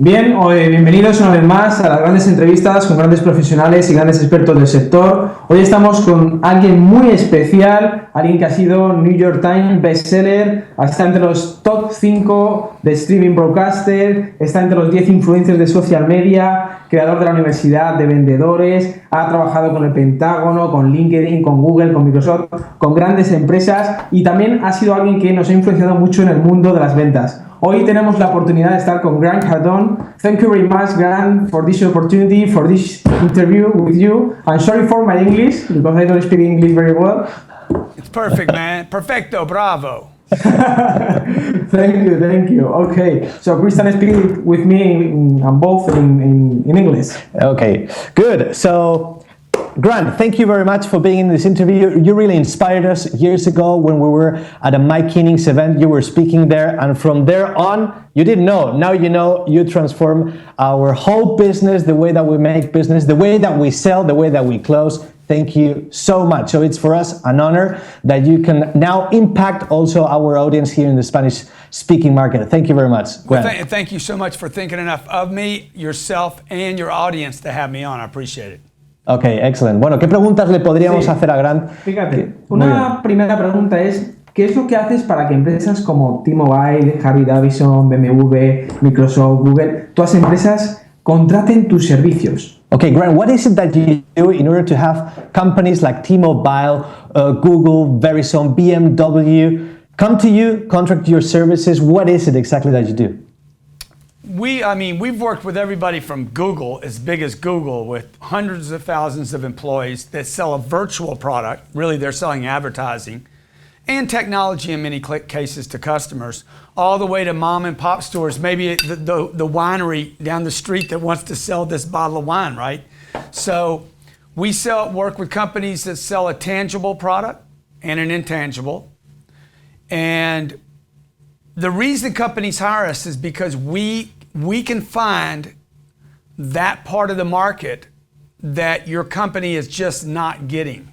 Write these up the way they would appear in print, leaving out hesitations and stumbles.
Bien, bienvenidos una vez más a las grandes entrevistas con grandes profesionales y grandes expertos del sector. Hoy estamos con alguien muy especial, alguien que ha sido New York Times bestseller, está entre los top 5 de streaming broadcaster, está entre los 10 influencers de social media, creador de la Universidad de Vendedores, ha trabajado con el Pentágono, con LinkedIn, con Google, con Microsoft, con grandes empresas y también ha sido alguien que nos ha influenciado mucho en el mundo de las ventas. Hoy tenemos la oportunidad de estar con Grant Cardone. Thank you very much, Grant, for this opportunity, for this interview with you. I'm sorry for my English, because I don't speak English very well. It's perfect, man. Perfecto, bravo. Thank you. Okay, so Christian is speaking with me both in English. Okay, good. So, Grant, thank you very much for being in this interview. You really inspired us years ago when we were at a Mike Kinning's event. You were speaking there, and from there on, you didn't know. Now you know. You transform our whole business, the way that we make business, the way that we sell, the way that we close. Thank you so much. So it's for us an honor that you can now impact also our audience here in the Spanish-speaking market. Thank you very much. Well, thank you so much for thinking enough of me, yourself, and your audience to have me on. I appreciate it. Ok, excelente. Bueno, ¿qué preguntas le podríamos hacer a Grant? Fíjate, una primera pregunta es, ¿qué es lo que haces para que empresas como T-Mobile, Harley Davidson, BMW, Microsoft, Google, todas empresas contraten tus servicios? Okay, Grant, what is it that you do in order to have companies like T-Mobile, Google, Verizon, BMW come to you, contract your services? What is it exactly that you do? We've worked with everybody from Google, as big as Google, with hundreds of thousands of employees that sell a virtual product. Really, they're selling advertising and technology in many cases to customers, all the way to mom and pop stores, maybe the winery down the street that wants to sell this bottle of wine, right? So we work with companies that sell a tangible product and an intangible. And the reason companies hire us is because we can find that part of the market that your company is just not getting.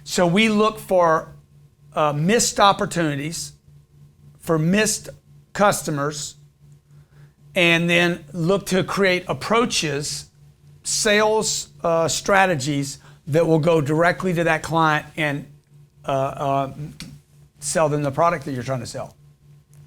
So we look for missed opportunities, for missed customers, and then look to create approaches, sales strategies that will go directly to that client and sell them the product that you're trying to sell.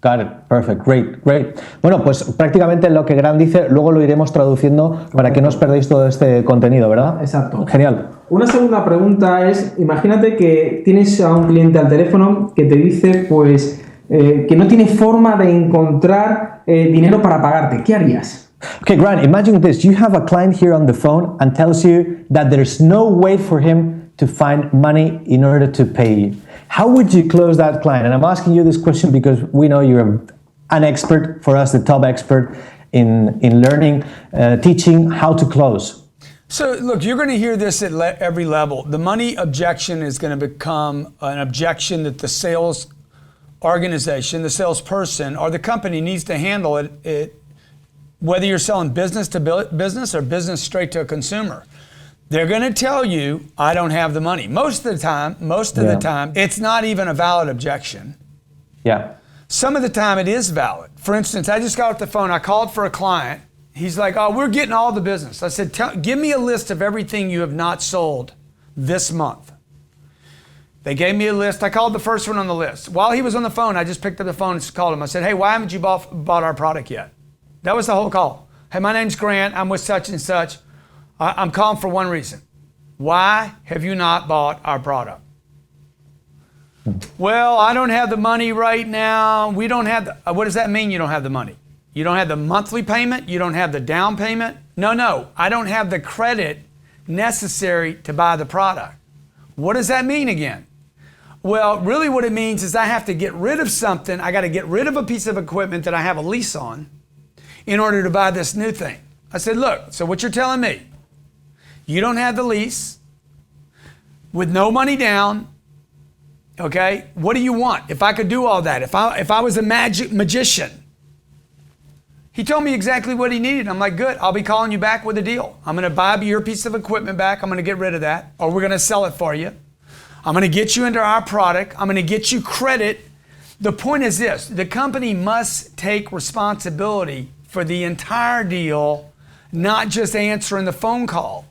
Got it. Perfect. Great. Bueno, pues prácticamente lo que Grant dice, luego lo iremos traduciendo para que no os perdéis todo este contenido, ¿verdad? Exacto. Genial. Una segunda pregunta es, imagínate que tienes a un cliente al teléfono que te dice, pues, que no tiene forma de encontrar dinero para pagarte. ¿Qué harías? Okay, Grant, imagine this. You have a client here on the phone and tells you that there's no way for him to find money in order to pay you. How would you close that client? And I'm asking you this question because we know you're an expert, for us, the top expert in learning, teaching how to close. So look, you're going to hear this at every level. The money objection is going to become an objection that the sales organization, the salesperson, or the company needs to handle it, whether you're selling business to business or business straight to a consumer. They're going to tell you, I don't have the money. Most of the time, it's not even a valid objection. Yeah. Some of the time it is valid. For instance, I just got off the phone. I called for a client. He's like, oh, we're getting all the business. I said, give me a list of everything you have not sold this month. They gave me a list. I called the first one on the list. While he was on the phone, I just picked up the phone and called him. I said, hey, why haven't you bought our product yet? That was the whole call. Hey, my name's Grant. I'm with such and such. I'm calling for one reason. Why have you not bought our product? Well, I don't have the money right now. We don't have the, what does that mean you don't have the money? You don't have the monthly payment? You don't have the down payment? No, I don't have the credit necessary to buy the product. What does that mean again? Well, really what it means is I have to get rid of something. I got to get rid of a piece of equipment that I have a lease on in order to buy this new thing. I said, look, so what you're telling me, you don't have the lease with no money down. Okay, what do you want? If I could do all that, if I was a magician, he told me exactly what he needed. I'm like, good, I'll be calling you back with a deal. I'm going to buy your piece of equipment back. I'm going to get rid of that, or we're going to sell it for you. I'm going to get you into our product. I'm going to get you credit. The point is this: the company must take responsibility for the entire deal, not just answering the phone call.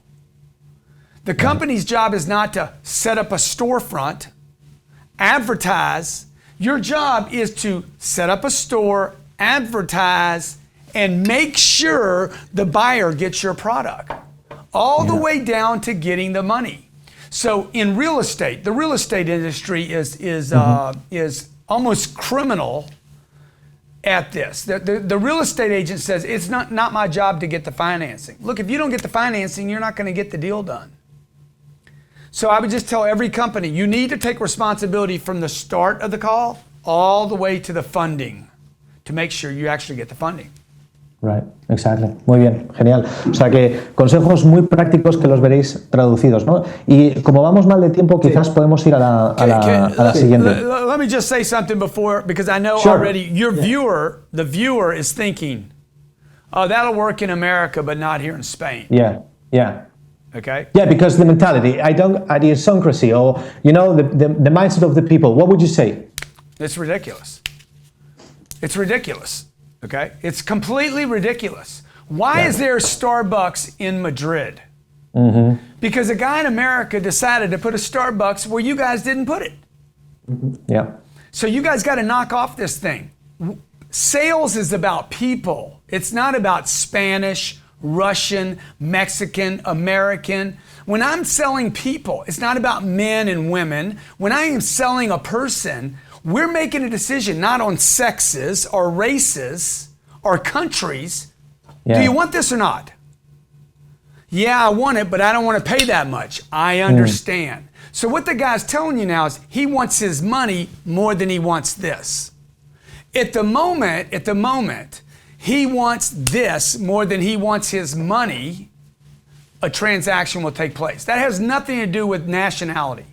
The company's job is not to set up a storefront, advertise. Your job is to set up a store, advertise, and make sure the buyer gets your product, all the way down to getting the money. So in real estate, the real estate industry is almost criminal at this. The real estate agent says, it's not my job to get the financing. Look, if you don't get the financing, you're not going to get the deal done. So I would just tell every company, you need to take responsibility from the start of the call all the way to the funding to make sure you actually get the funding. Right, exactly. Muy bien, genial. O sea que consejos muy prácticos que los veréis traducidos, ¿no? Y como vamos mal de tiempo, quizás podemos ir a la siguiente. Let me just say something before, because I know already your the viewer is thinking, oh, that'll work in America, but not here in Spain. Yeah. Okay? Yeah, because the mentality, idiosyncrasy, or, the mindset of the people, what would you say? It's ridiculous. It's ridiculous. Okay? It's completely ridiculous. Why is there a Starbucks in Madrid? Mm-hmm. Because a guy in America decided to put a Starbucks where you guys didn't put it. Mm-hmm. Yeah. So you guys got to knock off this thing. Sales is about people. It's not about Spanish, Russian, Mexican, American. When I'm selling people, it's not about men and women. When I am selling a person, we're making a decision not on sexes or races or countries. Yeah. Do you want this or not? Yeah, I want it, but I don't want to pay that much. I understand. So what the guy's telling you now is he wants his money more than he wants this. At the moment, he wants this more than he wants his money, a transaction will take place. That has nothing to do with nationality.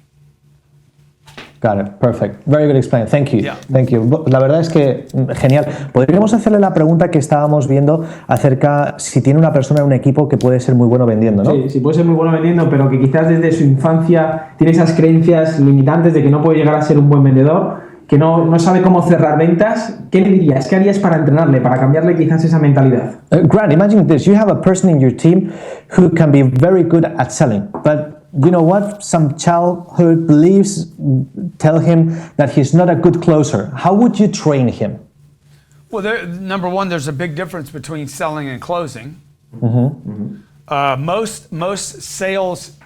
Got it. Perfect. Very good explain. Thank you. Yeah. Thank you. La verdad es que genial. Podríamos hacerle la pregunta que estábamos viendo acerca si tiene una persona en un equipo que puede ser muy bueno vendiendo, ¿no? Sí, puede ser muy bueno vendiendo, pero que quizás desde su infancia tiene esas creencias limitantes de que no puede llegar a ser un buen vendedor, que no sabe cómo cerrar ventas. ¿Qué le dirías? ¿Qué harías para entrenarle, para cambiarle quizás esa mentalidad? Grant, imagine this. You have a person in your team who can be very good at selling, but you know what? Some childhood beliefs tell him that he's not a good closer. How would you train him? Well, number one, there's a big difference between selling and closing. Most sales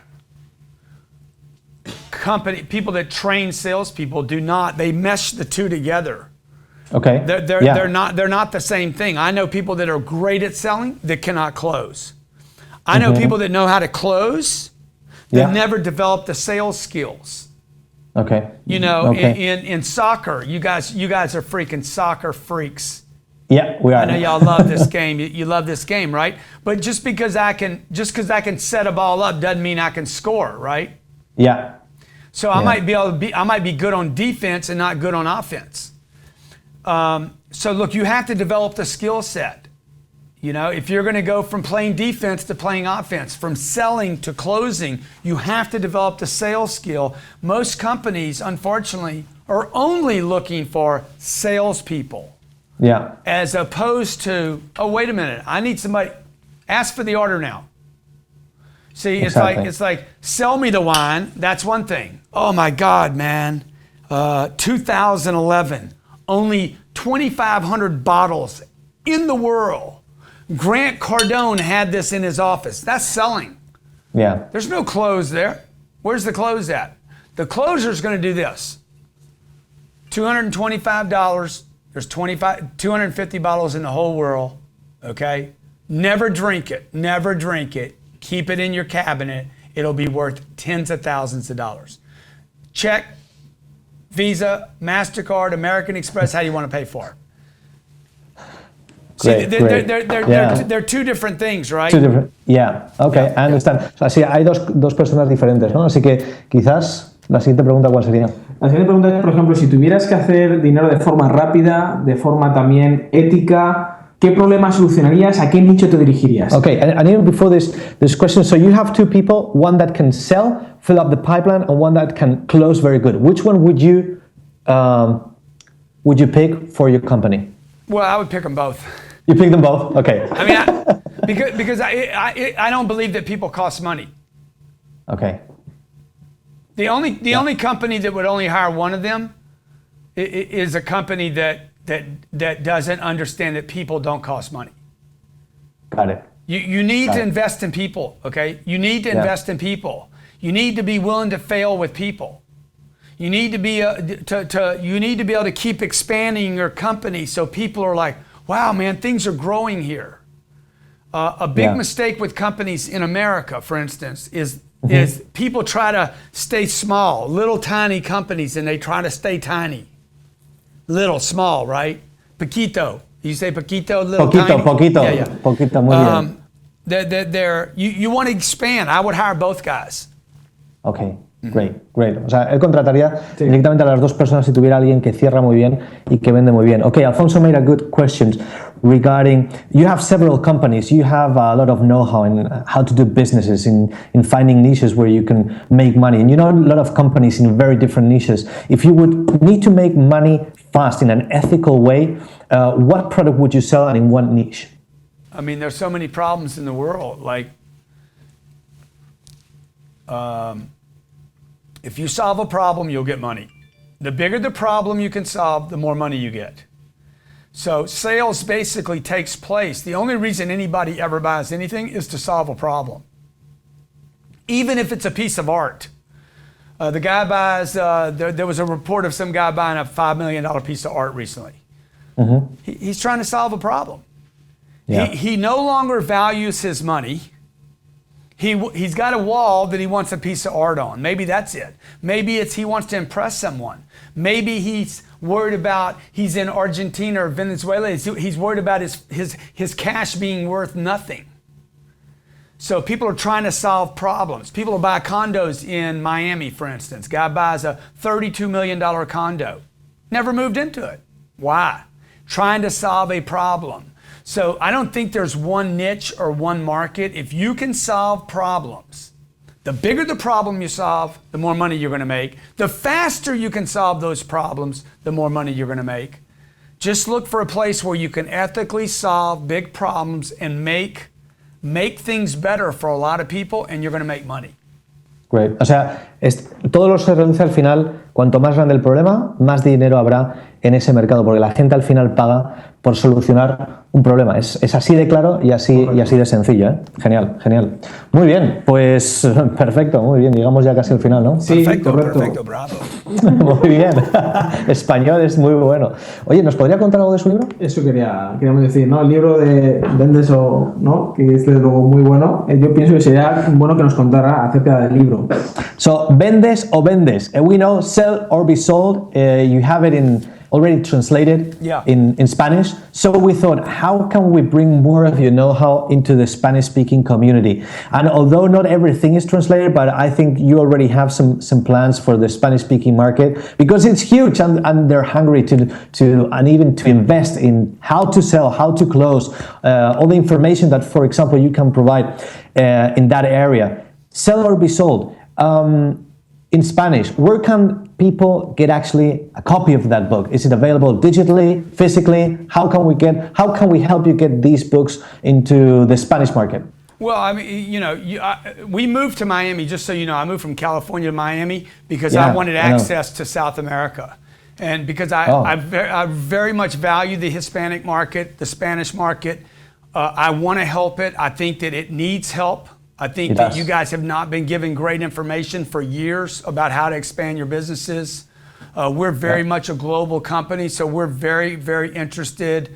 people that train salespeople do not. They mesh the two together. Okay. They're not the same thing. I know people that are great at selling that cannot close. I know people that know how to close. They've never developed the sales skills. Okay. In soccer, you guys are freaking soccer freaks. Yeah, we are. I know y'all love this game. You love this game, right? But just because I can set a ball up doesn't mean I can score, right? Yeah. So I might be good on defense and not good on offense. So look, you have to develop the skill set. If you're going to go from playing defense to playing offense, from selling to closing, you have to develop the sales skill. Most companies, unfortunately, are only looking for salespeople. Yeah. As opposed to, oh, wait a minute, I need somebody, ask for the order now. See, exactly. it's like, sell me the wine, that's one thing. Oh my God, man, 2011, only 2,500 bottles in the world. Grant Cardone had this in his office. That's selling. Yeah. There's no close there. Where's the close at? The closer's going to do this. $225. There's 250 bottles in the whole world. Okay? Never drink it. Never drink it. Keep it in your cabinet. It'll be worth tens of thousands of dollars. Check, Visa, MasterCard, American Express. How do you want to pay for it? Great, they're two different things, right? Two different, yeah, okay, I understand. O sea, sí, hay dos personas diferentes, ¿no? Así que quizás la siguiente pregunta, ¿cuál sería? La siguiente pregunta es, por ejemplo, si tuvieras que hacer dinero de forma rápida, de forma también ética, ¿qué problema solucionarías? ¿A qué nicho te dirigirías? Okay, and even before this question, so you have two people, one that can sell, fill up the pipeline, and one that can close very good. Which one would you pick for your company? Well, I would pick them both. You pick them both? Okay. I mean, because I don't believe that people cost money. Okay. The only company that would only hire one of them is a company that doesn't understand that people don't cost money. Got it. You need to invest in people, okay? You need to invest in people. You need to be willing to fail with people. You need to be you need to be able to keep expanding your company so people are like, wow, man, things are growing here. A big mistake with companies in America, for instance, is people try to stay small, little tiny companies, and they try to stay tiny. Little, small, right? Poquito. You say poquito, little, tiny? Poquito. Yeah. Poquito, muy bien. You want to expand. I would hire both guys. Ok, great. O sea, él contrataría directamente a las dos personas si tuviera alguien que cierra muy bien y que vende muy bien. Ok, Alfonso made a good question regarding, you have several companies, you have a lot of know-how in how to do businesses, in finding niches where you can make money. And you know a lot of companies in very different niches. If you would need to make money fast in an ethical way, what product would you sell and in what niche? I mean, there's so many problems in the world. Like, if you solve a problem, you'll get money. The bigger the problem you can solve, the more money you get. So sales basically takes place. The only reason anybody ever buys anything is to solve a problem. Even if it's a piece of art. The guy buys, there was a report of some guy buying a $5 million piece of art recently. He's trying to solve a problem. Yeah. He no longer values his money. He's got a wall that he wants a piece of art on. Maybe that's it. Maybe it's he wants to impress someone. Maybe he's worried about, he's in Argentina or Venezuela, he's worried about his cash being worth nothing. So people are trying to solve problems. People will buy condos in Miami, for instance. Guy buys a $32 million condo. Never moved into it. Why? Trying to solve a problem. So I don't think there's one niche or one market. If you can solve problems, the bigger the problem you solve, the more money you're going to make. The faster you can solve those problems, the more money you're going to make. Just look for a place where you can ethically solve big problems and make things better for a lot of people, and you're going to make money. Great. O sea, todo lo se reduce al final, cuanto más grande el problema, más dinero habrá en ese mercado, porque la gente al final paga por solucionar un problema. Es así de claro y así de sencillo, ¿eh? Genial. Muy bien, pues perfecto, muy bien. Llegamos ya casi al final, ¿no? Sí, perfecto, bravo. Muy bien. Español es muy bueno. Oye, ¿nos podría contar algo de su libro? Eso queríamos decir, ¿no? El libro de Vendes o no, que es desde luego muy bueno. Yo pienso que sería bueno que nos contara acerca del libro. So, Vendes o Vendes. We know sell or be sold. You have it already translated in Spanish. So we thought, how can we bring more of your know-how into the Spanish-speaking community? And although not everything is translated, but I think you already have some plans for the Spanish-speaking market, because it's huge and they're hungry to and even to invest in how to sell, how to close, all the information that, for example, you can provide in that area. Sell or be sold. In Spanish, where can people get actually a copy of that book? Is it available digitally, physically? How can we help you get these books into the Spanish market? Well, I mean, we moved to Miami, just so you know. I moved from California to Miami because I wanted access to South America. And because I very much value the Hispanic market, the Spanish market. I want to help it. I think that it needs help. I think that you guys have not been given great information for years about how to expand your businesses. We're very much a global company, so we're very, very interested.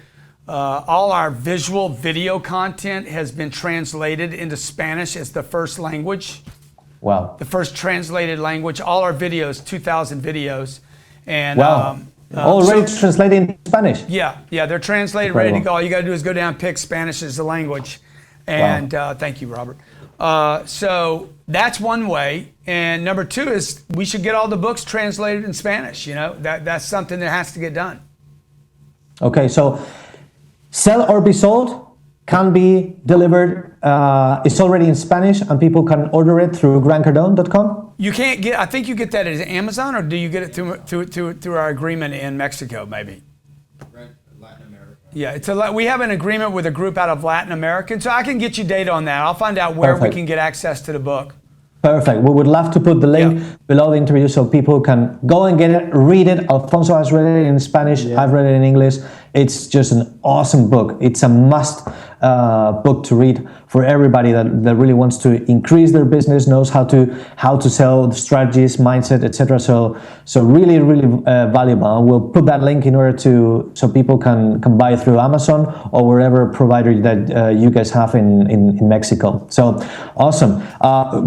All our video content has been translated into Spanish as the first language. Wow. The first translated language. All our videos, 2,000 videos. And already translated in Spanish? Yeah, they're translated, ready to go. All you got to do is go down and pick Spanish as the language. And thank you, Robert. So that's one way. And number two is we should get all the books translated in Spanish. That's something that has to get done. Okay, so sell or be sold can be delivered. It's already in Spanish and people can order it through grantcardone.com? You can't I think you get that at Amazon, or do you get it through our agreement in Mexico, maybe? Latin America. Yeah, we have an agreement with a group out of Latin America, so I can get you data on that. I'll find out where we can get access to the book. Perfect. We would love to put the link below the interview so people can go and get it, read it. Alfonso has read it in Spanish. I've read it in English. It's just an awesome book. It's a must book to read for everybody that really wants to increase their business, knows how to sell, the strategies, mindset, etc. So really valuable. And we'll put that link in order so people can buy it through Amazon or wherever provider that you guys have in Mexico. So awesome.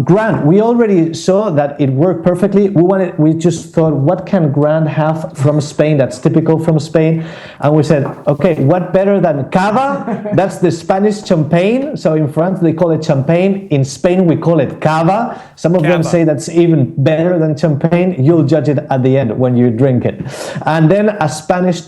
Grant, we already saw that it worked perfectly. We just thought, what can Grant have from Spain that's typical from Spain? And we said, okay, what better than cava? That's the Spanish champagne. So in France they call it champagne. In Spain we call it cava. Some of them say that's even better than champagne. You'll judge it at the end when you drink it. And then a Spanish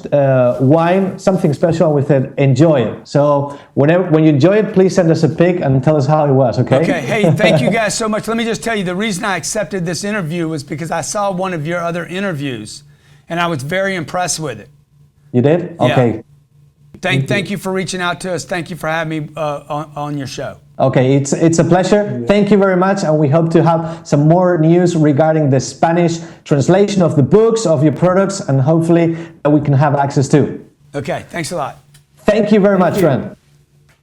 wine, something special. We said enjoy it. So when you enjoy it, please send us a pic and tell us how it was. Okay. Okay. Hey, thank you guys so much. Let me just tell you, the reason I accepted this interview was because I saw one of your other interviews, and I was very impressed with it. You did? Okay. Thank you for reaching out to us. Thank you for having me on your show. Okay, it's a pleasure. Thank you very much, and we hope to have some more news regarding the Spanish translation of the books, of your products, and hopefully that we can have access to. Okay, thanks a lot. Thank you very much, Ren.